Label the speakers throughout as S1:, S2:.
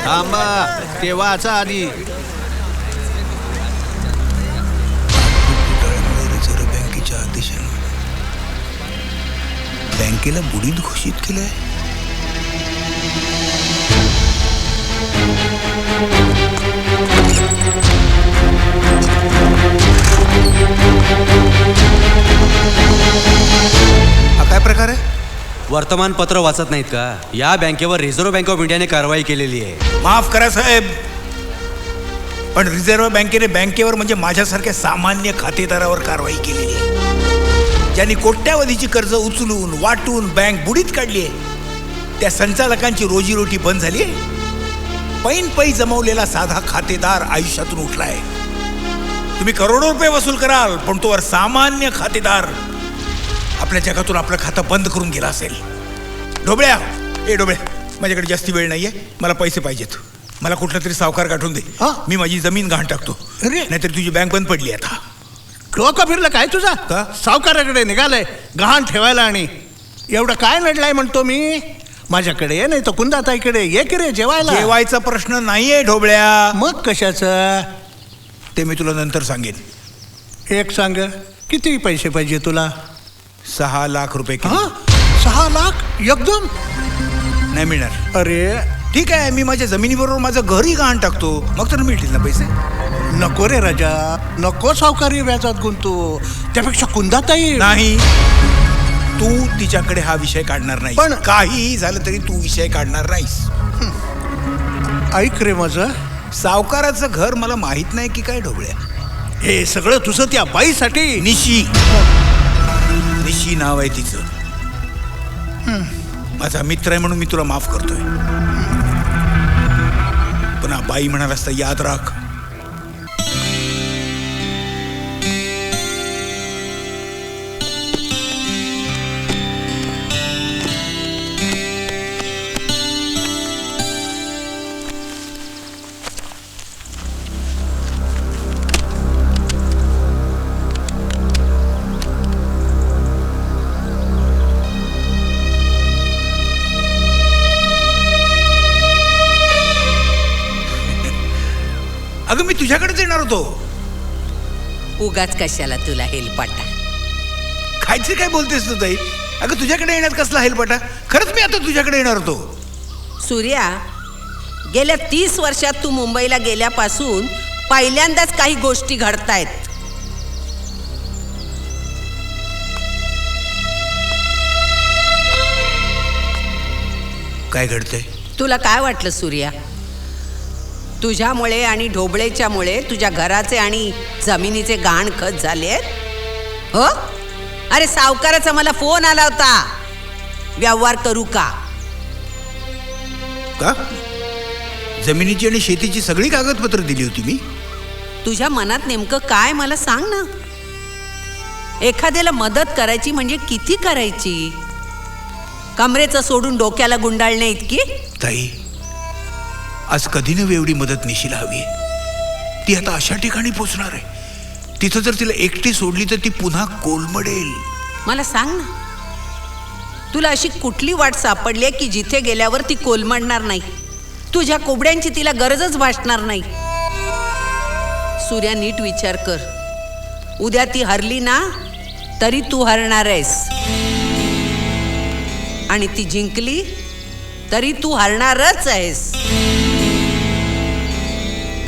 S1: थांबा, ते वाचा आधी.
S2: रिझर्व्ह बँकेच्या आदेशाने बँकेला बुडीत घोषित केलंय. हा काय प्रकार आहे?
S3: वर्तमानपत्र वाचत नाहीत का? या बँकेवर रिझर्व्ह बँक ऑफ इंडियाने कारवाई केलेली आहे.
S2: माफ करा साहेब, पण रिझर्व्ह बँकेने बँकेवर म्हणजे माझ्यासारख्या सामान्य खातेदारावर कारवाई केलेली आहे. ज्यांनी कोट्यावधीची कर्ज उचलून वाटून बँक बुडीत काढली आहे, त्या संचालकांची रोजीरोटी बंद झाली आहे. पैन जमवलेला साधा खातेदार आयुष्यातून उठलाय. तुम्ही करोडो रुपये वसूल कराल, पण तोवर सामान्य खातेदार आपल्या जगातून आपलं खातं बंद करून गेला असेल. ढोबळ्या, माझ्याकडे जास्ती वेळ नाहीये, मला पैसे पाहिजेत. मला कुठला तरी सावकार गाठून दे. मी माझी जमीन गहाण टाकतो.
S1: अरे,
S2: नाहीतर तुझी बँक बंद पडली आता.
S1: डोकं फिरलं काय तुझा?
S2: का?
S1: सावकाराकडे निघालाय गहाण ठेवायला आणि एवढं काय नडलाय म्हणतो मी. माझ्याकडे ये, नाही तर कुंदाताईकडे ये की रे जेवायला.
S2: जेवायचा प्रश्न नाहीये ढोबळ्या.
S1: मग कशाचं?
S2: ते मी तुला नंतर सांगेन.
S1: एक सांग, किती पैसे पाहिजे तुला?
S2: 6 लाख रुपये.
S1: 6 लाख एकदम
S2: नाही मिळणार.
S1: अरे
S2: ठीक आहे, मी माझ्या जमिनीबरोबर माझं घरही गहाण टाकतो, मग तर मिळतील ना पैसे.
S1: नको रे राजा, नको सावकारी व्याजात गुंतू. त्यापेक्षा कुंदाताई.
S2: नाही, तू तिच्याकडे हा विषय काढणार नाही. पण काहीही झालं तरी तू विषय काढणार नाहीस.
S1: ऐक रे माझं,
S2: सावकाराचं घर मला माहित नाही की काय ढोबळ्या.
S1: हे सगळं तुझं त्या बाईसाठी.
S2: निशी नाव आहे तिचं. माझा मित्र आहे म्हणून मी तुला माफ करतोय, पण हा बाई म्हणाल असता याद राख. अगं मी तुझ्याकडेच येणार होतो.
S4: उगाच कशाला तुला हेलपाटा.
S2: खायचे काय बोलतेस तू ताई? अगं तुझ्याकडे येण्यात कसला हेलपाटा? खरंच मी आता तुझ्याकडे येणार होतो.
S4: सूर्या, गेल्या 30 वर्षात तू मुंबईला गेल्यापासून पहिल्यांदाच काही गोष्टी घडतायत.
S2: काय घडतंय?
S4: तुला काय वाटलं सूर्या? तुझ्यामुळे आणि ढोबळेच्यामुळे तुझ्या घराचे आणि जमिनीचे गहाण खत झाले हो? अरे सावकाराचा मला फोन आला होता, व्यवहार करू का?
S2: का? जमिनीची आणि शेतीची सगळी कागदपत्र दिली होती मी.
S4: तुझ्या मनात नेमकं काय मला सांग ना. एखाद्याला मदत करायची म्हणजे किती करायची? कमरेचं सोडून डोक्याला गुंडाळणे इतकी?
S2: ताई, आज कधी नव्हे एवढी मदत निशीला हवी. ती आता अशा ठिकाणी पोचणार आहे, तिथं जर तिला एकटी सोडली तर ती पुन्हा कोलमडेल.
S4: मला सांग ना, तुला अशी कुठली वाट सापडली आहे की जिथे गेल्यावर ती कोलमडणार नाही? तुझ्या कोबड्यांची तिला गरजच भासणार नाही. सूर्या, नीट विचार कर. उद्या ती हरली ना तरी तू हरणार आहेस, आणि ती जिंकली तरी तू हरणारच आहेस.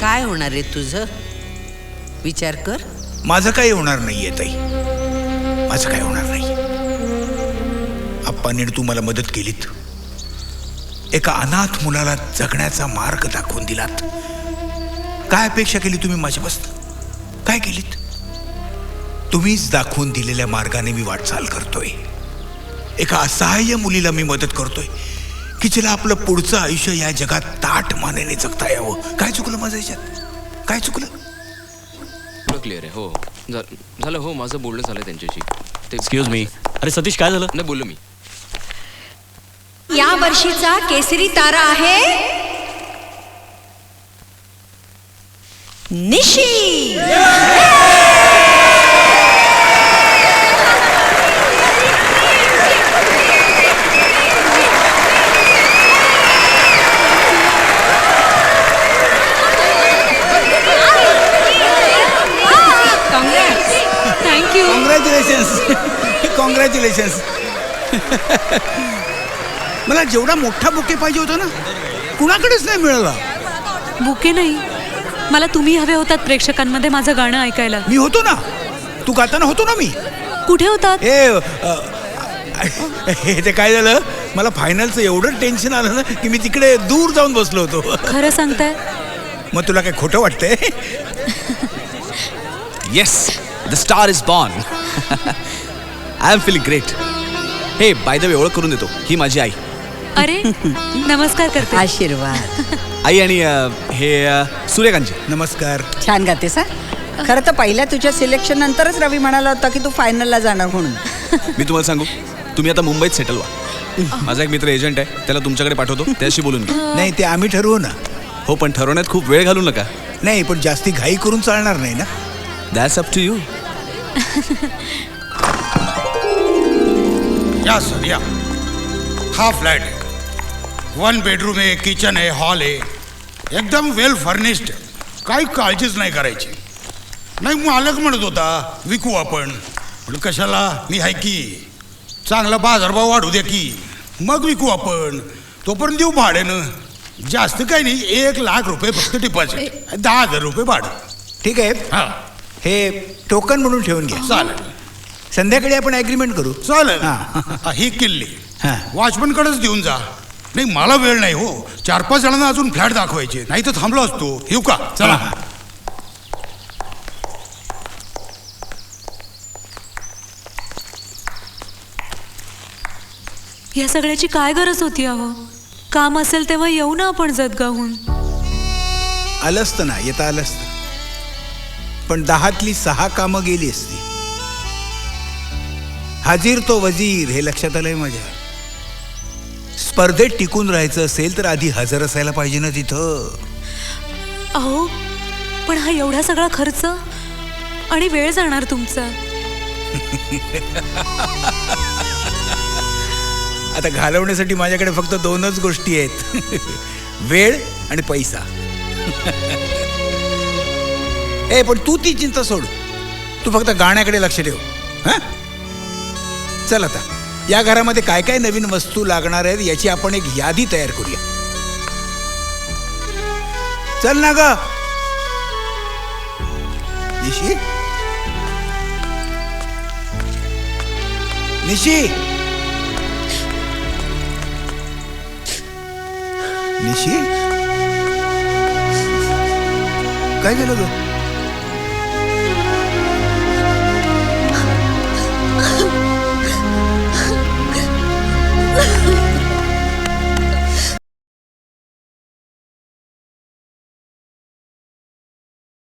S4: काय होणार आहे तुझं? विचार कर.
S2: माझं काही होणार नाहीये ताई, माझं काय होणार नाही. आप्पांनी तू मला मदत केलीत. एका अनाथ मुलाला जगण्याचा मार्ग दाखवून दिलात. काय अपेक्षा केली तुम्ही माझ्यापासून? काय केलीत? तुम्हीच दाखवून दिलेल्या मार्गाने मी वाटचाल करतोय. एका असहाय्य मुलीला मी मदत करतोय की जिला आपलं पुढचं आयुष्य या जगात ताठ मानेने जगता यावं. काय चुकलं माझं याच्यात? काय चुकलं?
S5: क्लिअर आहे. हो झालं. हो, माझं बोलणं झालं त्यांच्याशी.
S3: Excuse me. अरे सतीश, काय झालं?
S5: नाही बोललो मी.
S6: या वर्षीचा केसरी तारा आहे निशी.
S2: कॉंग्रॅच्युलेशन्स. मला जेवढा मोठा बुके पाहिजे होता ना, कुणाकडेच नाही मिळाला.
S7: बुके नाही, मला तुम्ही हवे होतात प्रेक्षकांमध्ये माझं गाणं ऐकायला.
S2: मी होतो ना, तू गाताना होतो ना मी.
S7: कुठे होतात?
S2: हे ते काय झालं, मला फायनलचं एवढं टेन्शन आलं ना की मी तिकडे दूर जाऊन बसलो होतो.
S7: खरं सांगताय?
S2: मग तुला काय खोटं वाटतंय?
S8: Yes, the star is born. I am feeling great. Hey by the way, ओळख करून देतो, ही माझी आई.
S7: अरे नमस्कार करते.
S4: आशीर्वाद.
S8: आई आणि हे सूर्यकांतजी.
S2: नमस्कार.
S4: छान गातेस हा. खरं तर पहिल्या तुझ्या सिलेक्शन नंतरच रवी म्हणाला होता की तू फायनलला जाणार म्हणून.
S8: मी तुम्हाला सांगू, तुम्ही आता मुंबईत सेटल व्हा. माझा एक मित्र एजंट आहे, त्याला तुमच्याकडे पाठवतो, त्याशी बोलून घ्या.
S2: नाही, ते आम्ही ठरवू ना.
S8: हो, पण ठरवण्यात खूप वेळ घालू नका.
S2: नाही, पण जास्ती घाई करून चालणार नाही ना.
S8: That's up to you.
S9: या सर या. हा फ्लॅट आहे. 1 बेडरूम आहे, किचन आहे, हॉल आहे, एकदम वेल फर्निश्ड. काही काळजीच नाही करायची. नाही, मालक म्हणत होता विकू आपण. पण कशाला, मी आहे की. चांगला बाजारभाव वाढू द्या की, मग विकू आपण. तोपर्यंत देऊ भाड्यानं. जास्त काही नाही, 1 लाख रुपये फक्त डिपॉझिट, 10,000 रुपये भाडं.
S2: ठीक आहे,
S9: हां
S2: हे टोकन म्हणून ठेवून घ्या.
S9: चालेल.
S2: संध्याकाळी आपण ॲग्रीमेंट करू.
S9: चालेल.
S2: हां.
S9: ही किल्ली
S2: हां.
S9: वॉचमनकडेच देऊन जा. नाही, मला वेळ नाही हो. 4-5 जणांना अजून फ्लॅट दाखवायचे, नाही तर थांबलो असतो. येऊ का? चला.
S2: हां.
S7: या सगळ्याची काय गरज होती अहो? काम असेल तेव्हा येऊ ना आपण जतगावहून.
S2: आलं असतं ना, येता आलं असतं. पण 10तली 6 कामं गेली असती. हाजीर तो वजीर, हे लक्षात आलंय माझ्या. स्पर्धेत टिकून राहायचं असेल तर आधी हजर असायला पाहिजे ना तिथं.
S7: अहो, पण हा एवढा सगळा खर्च आणि वेळ जाणार तुमचा.
S2: आता घालवण्यासाठी माझ्याकडे फक्त 2च गोष्टी आहेत. वेळ आणि पैसा. पण तू ती चिंता सोड. तू फक्त गाण्याकडे लक्ष ठेव. हां, चल आता या घरामध्ये काय काय नवीन वस्तू लागणार आहेत याची आपण एक यादी तयार करूया. चल ना ग निशी. निशी, निशी, काय झालं ग?